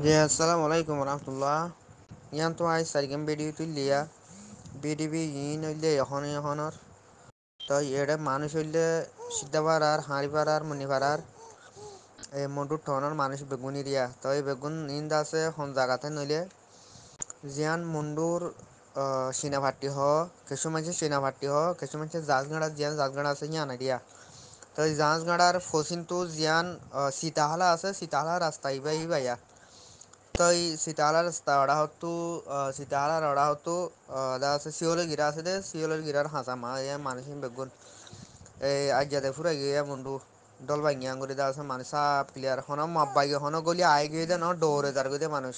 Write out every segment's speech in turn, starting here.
জি আসসালামু আলাইকুম রহমতুল্লাহ। ইয়ান তো আজ সারিগেম বেডি তুললিয়া বিডিবি ইন হইলে এখনর তো এড়ে মানুষ হইলে সিদ্ধাবার আর হাঁড়িবার আর মনিবার আর এই মন্টুর ঠনের মানুষ বেগুন এরিয়া তো এই বেগুন ইন্দ আছে হন জায়গাতে নইলে জিয়ান মুন্ডুর সিনাভাট্টি হ কিছু মানুষের সিনাভাট্টি হ কিছু মানুষের জাজগাড়া জিয়ান জাজগাড়া আছে ইয়ান এরিয়া তো এই জাজগাড়ার ফসিন্তু জিয়ান সীতাহালা আছে সীতাহালা রাস্তা ইবাই ইবাইয়া তো এই সীতাহালা রাস্তা ওরা হতো সীতাহালার ওরা হতো দা আছে শিওলের গিরা আছে দে শিওলের গিরার হাঁচা মা মানুষ বেগুন এই আজ যাতে ফুরাই গিয়ে বন্ধু দল ভাঙিয়া আঙ্গুরি দা আছে মানুষ সাপ ক্লিয়ার হন মাব্বাই হন গলি আই গিয়ে দে ন দৌড়ে যার গিয়ে মানুষ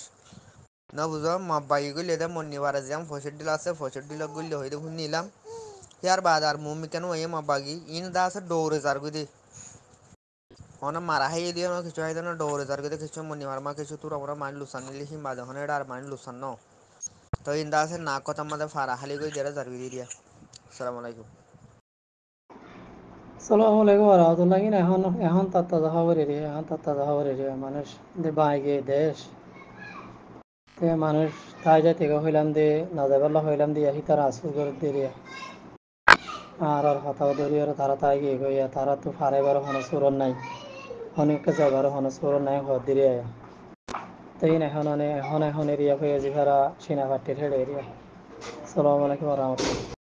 ন বুঝো মাব্বাই গলি দে মন্নি বারে যাম ফসর ডিল আছে ফসর ডিল গলি হইতে শুন নিলাম ইয়ার বাদ আর মুমি কেন ওই মাব্বাগি ইন দা আছে দৌড়ে যার গিয়ে হন মারা হাই দিয়ে কিছু হাই না দৌড়ে যার গিয়ে কিছু মন্নি মার মা কিছু তোর আমরা মাইন লুসান নিলি হিমবা যখন এটা আর মাইন লুসান ন তো ইন দা আছে না কথা আমাদের ফারা হালি গই যারা যার গিয়ে দিয়া আসসালামু আলাইকুম। আসসালামু আলাইকুম রহমতুল্লাহ। কিন এখন এখন তাত্তা খবর এরি এখন তাত্তা খবর এরি মানুষ দে বাইগে দেশ তে মানুষ তাই যাই থেকে হইলাম দে না যাবার হইলাম দিয়ে আহি তারা আসু করে দিয়ে আর হতাও ধরি আর তারা তাই গিয়ে গইয়া তারা তো ফারে বারো হন সুরন নাই অনেক যাবার হন সুরন নাই হর দিরে আয়া তাই এখন এরিয়া হয়ে যে ভাড়া সিনাঘাটের হেড এরিয়া। আসসালামু আলাইকুম রহমতুল্লাহ।